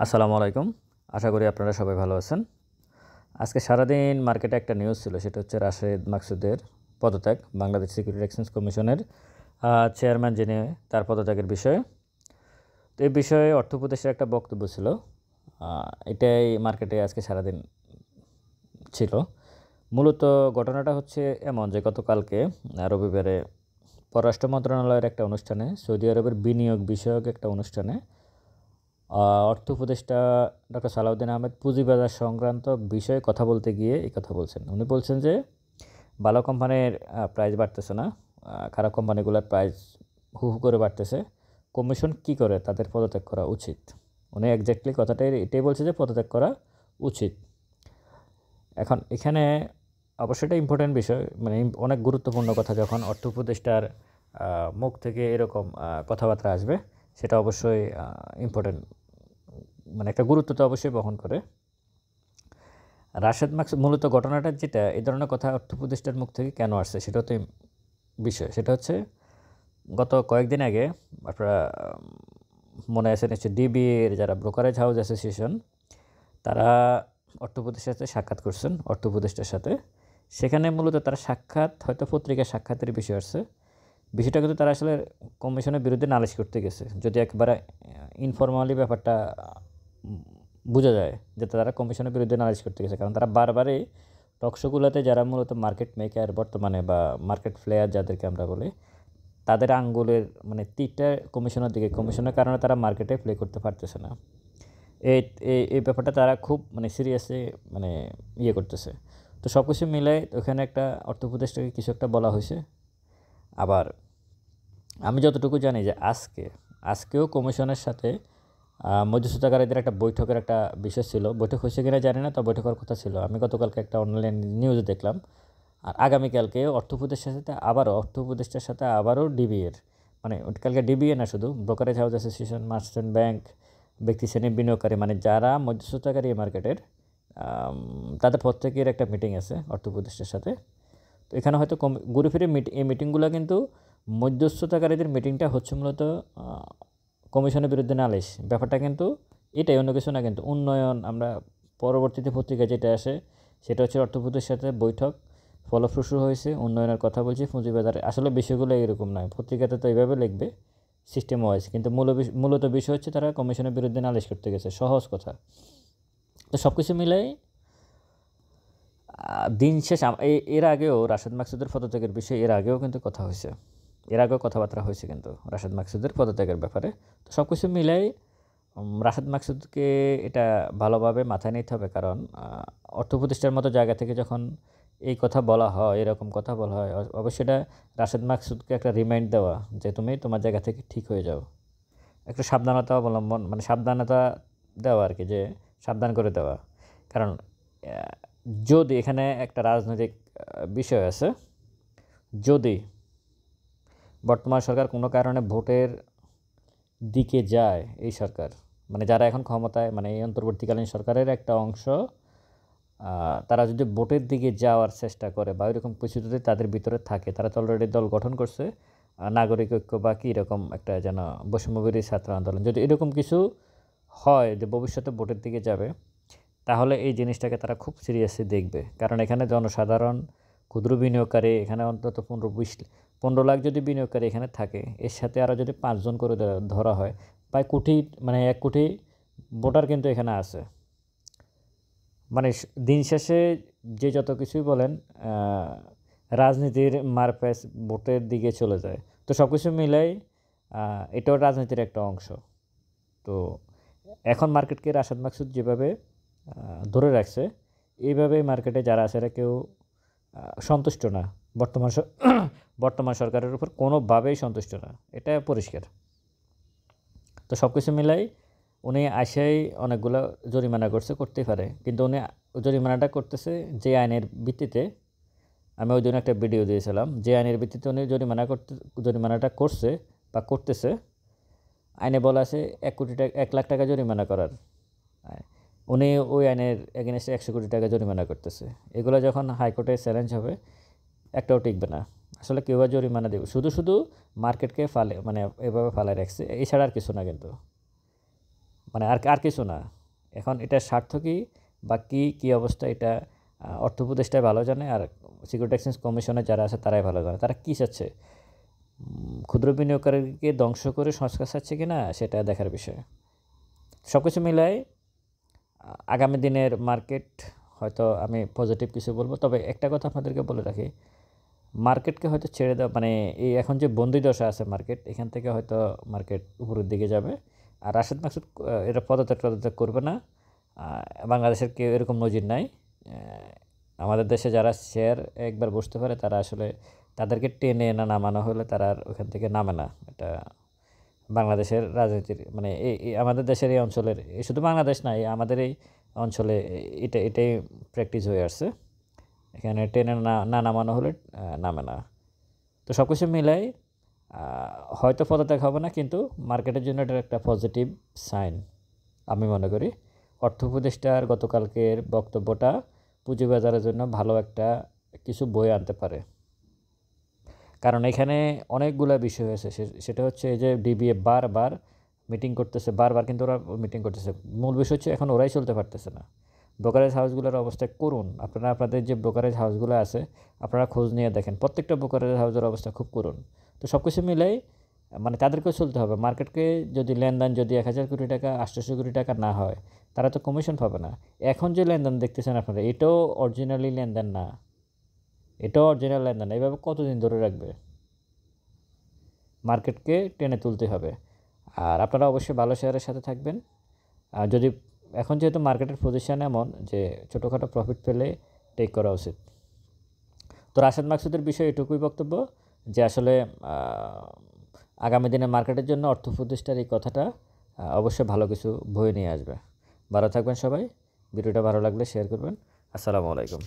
আসসালামু আলাইকুম। আশা করি আপনারা সবাই ভালো আছেন। আজকে সারাদিন মার্কেটে একটা নিউজ ছিল, সেটা হচ্ছে রাশেদ মাকসুদের পদত্যাগ। বাংলাদেশ সিকিউরিটি এক্সচেঞ্জ কমিশনের চেয়ারম্যান যিনি, তার পদত্যাগের বিষয়ে। তো এই বিষয়ে অর্থ উপদেষ্টার একটা বক্তব্য ছিল। এটাই মার্কেটে আজকে সারাদিন ছিল। মূলত ঘটনাটা হচ্ছে এমন যে গতকালকে রবিবারে পররাষ্ট্র মন্ত্রণালয়ের একটা অনুষ্ঠানে, সৌদি আরবের বিনিয়োগ বিষয়ক একটা অনুষ্ঠানে অর্থ উপদেষ্টা ডক্টর সালাউদ্দিন আহমেদ পুঁজিবাজার সংক্রান্ত বিষয়ে কথা বলতে গিয়ে এই কথা বলছেন। উনি বলছেন যে ভালো কোম্পানির প্রাইস বাড়তেছে না, খারাপ কোম্পানিগুলোর প্রাইস হু হু করে বাড়তেছে। কমিশন কি করে, তাদের পদত্যাগ করা উচিত। উনি একজ্যাক্টলি কথাটাই এটাই বলছে যে পদত্যাগ করা উচিত। এখন এখানে অবশ্যই এটা ইম্পর্টেন্ট বিষয়, মানে অনেক গুরুত্বপূর্ণ কথা। যখন অর্থ উপদেষ্টার মুখ থেকে এরকম কথাবার্তা আসবে, সেটা অবশ্যই ইম্পর্টেন্ট, মানে একটা গুরুত্ব তো অবশ্যই বহন করে। রাশেদ মাকসুদ মূলত ঘটনাটা যেটা, এই ধরনের কথা অর্থ উপদেষ্টার মুখ থেকে কেন আসছে, সেটা হচ্ছে বিষয়। সেটা হচ্ছে গত কয়েকদিন আগে আপনারা মনে আছে নিশ্চয়, ডিবিএর যারা ব্রোকারেজ হাউস অ্যাসোসিয়েশন, তারা অর্থ উপদেষ্টার সাথে সাক্ষাৎ করছেন, অর্থ উপদেষ্টার সাথে। সেখানে মূলত তারা সাক্ষাৎ, হয়তো পত্রিকায় সাক্ষাতের বিষয় আসছে। বিষয়টা কিন্তু তারা আসলে কমিশনের বিরুদ্ধে নালিশ করতে গেছে। যদি একবারে ইনফরমালি ব্যাপারটা বোঝা যায় যে তারা কমিশনের বিরুদ্ধে নালিশ করতে গেছে, কারণ তারা বারবারই টকশোগুলোতে যারা মূলত মার্কেট মেকার বর্তমানে, বা মার্কেট প্লেয়ার যাদেরকে আমরা বলি, তাদের আঙ্গুলের মানে তীরটা কমিশনের দিকে, কমিশনের কারণে তারা মার্কেটে প্লে করতে পারতেছে না। এই এই ব্যাপারটা তারা খুব মানে সিরিয়াসলি মানে ইয়ে করতেছে। তো সব কিছু মিলে ওখানে একটা অর্থ উপদেষ্টাকে কিছু একটা বলা হয়েছে। আবার আমি যতটুকু জানি যে আজকেও কমিশনের সাথে মধ্যস্থতাকারীদের একটা বৈঠকের একটা বিষয় ছিল। বৈঠক হয়েছে কিনা জানি না, তো বৈঠক হওয়ার কথা ছিল। আমি গতকালকে একটা অনলাইন নিউজে দেখলাম। আর আগামীকালকে অর্থ উপদেষ্টার সাথে আবারও ডিবিএর, মানে কালকে ডিবিএ না, শুধু brokerage house association, merchant bank, ব্যক্তি শ্রেণীর বিনিয়োগকারী, মানে যারা মধ্যস্থতাকারী মার্কেটের, তাদের প্রত্যেকের একটা মিটিং আছে অর্থ উপদেষ্টার সাথে। তো এখানে হয়তো ঘুরে ফিরে এই মিটিংগুলো কিন্তু, মধ্যস্থতাকারীদের মিটিংটা হচ্ছে মূলত কমিশনের বিরুদ্ধে নালিশ। ব্যাপারটা কিন্তু এটাই, অন্য কিছু না। কিন্তু উন্নয়ন, আমরা পরবর্তীতে পত্রিকায় যেটা আসে সেটা হচ্ছে অর্থ উপদেষ্টার সাথে বৈঠক ফলপ্রসূ হয়েছে, উন্নয়নের কথা বলছি, পুঁজিবাজারে। আসলে বিষয়গুলো এরকম নয়, পত্রিকাতে তো এইভাবে লিখবে সিস্টেম ওয়াইজ, কিন্তু মূলত বিষয় হচ্ছে তারা কমিশনের বিরুদ্ধে নালিশ করতে গেছে, সহজ কথা। তো সব কিছু মিলাই দিন শেষ। এর আগেও রাশেদ মাকসুদের পদত্যাগের বিষয়ে এর আগেও কিন্তু কথা হয়েছে, এর আগেও কথাবার্তা হয়েছে কিন্তু রাশেদ মাকসুদের পদত্যাগের ব্যাপারে। তো সব কিছু মিলাই রাশেদ মাকসুদকে এটা ভালোভাবে মাথায় নিতে হবে, কারণ অর্থ প্রতিষ্ঠার মতো জায়গা থেকে যখন এই কথা বলা হয়, এরকম কথা বলা হয়, অবশ্যই এটা রাশেদ মাকসুদকে একটা রিমাইন্ড দেওয়া যে তুমি তোমার জায়গা থেকে ঠিক হয়ে যাও। একটু সাবধানতা অবলম্বন, মানে সাবধানতা দেওয়া আর কি, যে সাবধান করে দেওয়া। কারণ যদি এখানে একটা রাজনৈতিক বিষয় আছে, যদি বর্তমান সরকার কোনো কারণে ভোটের দিকে যায়, এই সরকার মানে যারা এখন ক্ষমতায়, মানে এই অন্তর্বর্তীকালীন সরকারের একটা অংশ, তারা যদি ভোটের দিকে যাওয়ার চেষ্টা করে বা এরকম পরিস্থিতি তাদের ভিতরে থাকে, তারা তো অলরেডি দল গঠন করছে, নাগরিক ঐক্য বা কী এরকম একটা যেন বৈষম্যবিরোধী ছাত্র আন্দোলন, যদি এরকম কিছু হয় যে ভবিষ্যতে ভোটের দিকে যাবে, তাহলে এই জিনিসটাকে তারা খুব সিরিয়াসলি দেখবে। কারণ এখানে জনসাধারণ, ক্ষুদ্র বিনিয়োগকারী, এখানে অন্তত 15 লাখ যদি বিনিয়োগকারী এখানে থাকে, এর সাথে আরও যদি 5 জন করে ধরা হয়, প্রায় কোটি, মানে 1 কোটি ভোটার কিন্তু এখানে আছে। মানে দিন শেষে যে যত কিছুই বলেন, রাজনীতির মারপ্যাচ ভোটের দিকে চলে যায়। তো সব কিছু মিলাই এটাও রাজনীতির একটা অংশ। তো এখন মার্কেটকে রাশেদ মাকসুদ যেভাবে ধরে রাখছে, এইভাবে মার্কেটে যারা আছে এরা কেউ সন্তুষ্ট না। বর্তমান সরকারের উপর কোনোভাবেই সন্তুষ্ট না, এটা পরিষ্কার। তো সব কিছু মিলাই উনি আসাই অনেকগুলো জরিমানা করতেই পারে, কিন্তু উনি জরিমানাটা করতেছে যে আইনের ভিত্তিতে। আমি ওই দিন একটা ভিডিও দিয়েছিলাম, যে আইনের ভিত্তিতে উনি জরিমানাটা করছে বা করতেছে, আইনে বলা আছে 1 লাখ টাকা জরিমানা করার। উনি ওই আইনের এগেনস্টে 100 কোটি টাকা জরিমানা করতেছে। এগুলো যখন হাইকোর্টে চ্যালেঞ্জ হবে, একটাও টিকবে না। আসলে কেউ আর জরিমানা দেবে, শুধু মার্কেটকে মানে এভাবে ফালে রাখছে, এছাড়া আর কিছু না। কিন্তু মানে আর কিছু না। এখন এটার স্বার্থ কী বা কী অবস্থা, এটা অর্থ উপদেষ্টাই ভালো জানে, আর সিকিউরিটি এক্সচেঞ্জ কমিশনে যারা আছে তারাই ভালো জানে। তারা কী চাচ্ছে, ক্ষুদ্র বিনিয়োগকারীকে ধ্বংস করে সংস্কার চাচ্ছে কি না সেটা দেখার বিষয়। সব কিছু মিলাই আগামী দিনের মার্কেট হয়তো আমি পজিটিভ কিছু বলবো। তবে একটা কথা আপনাদেরকে বলে রাখি, মার্কেটকে হয়তো ছেড়ে দেওয়া, মানে এই এখন যে বন্দি দশা আছে মার্কেট, এখান থেকে হয়তো মার্কেট উপরের দিকে যাবে। আর রাশেদ মাকসুদ এটা পদত্যাগ করবে না। বাংলাদেশের কেউ এরকম নজির নাই। আমাদের দেশে যারা শেয়ার একবার বসতে পারে তারা আসলে তাদেরকে টেনে না নামানো হলে তারা আর ওখান থেকে নামে না। এটা বাংলাদেশের রাজনীতির, মানে এই আমাদের দেশের এই অঞ্চলের, শুধু বাংলাদেশ না, আমাদের এই অঞ্চলে এটাই প্র্যাকটিস হয়ে আসছে। এখানে টেনে না নামানো হলে নামে না। তো সব কিছু মিলাই হয়তো পদত্যাগ হবে না, কিন্তু মার্কেটের জন্য এটা একটা পজিটিভ সাইন আমি মনে করি। অর্থ উপদেষ্টার গতকালকের বক্তব্যটা পুঁজিবাজারের জন্য ভালো একটা কিছু বয়ে আনতে পারে। কারণ এখানে অনেকগুলো বিষয় হয়েছে, সেটা হচ্ছে যে ডিবিএ বারবার মিটিং করতেছে, বারবার কিন্তু ওরা মিটিং করতেছে। মূল বিষয় হচ্ছে এখন ওরাই চলতে পারতেছে না। ব্রোকারেজ হাউসগুলোর অবস্থা করুন। আপনাদের যে ব্রোকারেজ হাউসগুলো আছে আপনারা খোঁজ নিয়ে দেখেন, প্রত্যেকটা ব্রোকারেজ হাউসের অবস্থা খুব করুন। তো সব কিছু মিলেই মানে তাদেরকেও চলতে হবে। মার্কেটকে যদি লেনদেন যদি 1000 কোটি টাকা 800 কোটি টাকা না হয়, তারা তো কমিশন পাবে না। এখন যে লেনদেন দেখতেছেন আপনারা, এটাও অরিজিনালি লেনদেন না, এটাও অরিজিনাল লেনদেন না। এইভাবে কতদিন ধরে রাখবে? মার্কেটকে টেনে তুলতে হবে। আর আপনারা অবশ্যই ভালো শেয়ারের সাথে থাকবেন। যদি এখন যেহেতু মার্কেটের পজিশন এমন যে ছোটোখাটো প্রফিট পেলে টেক করা উচিত। তো রাশেদ মাকসুদের বিষয়ে এটুকুই বক্তব্য যে আসলে আগামী দিনে মার্কেটের জন্য অর্থ উপদেষ্টার এই কথাটা অবশ্যই ভালো কিছু বয়ে নিয়ে আসবে। ভালো থাকবেন সবাই। ভিডিওটা ভালো লাগলে শেয়ার করবেন। আসসালামু আলাইকুম।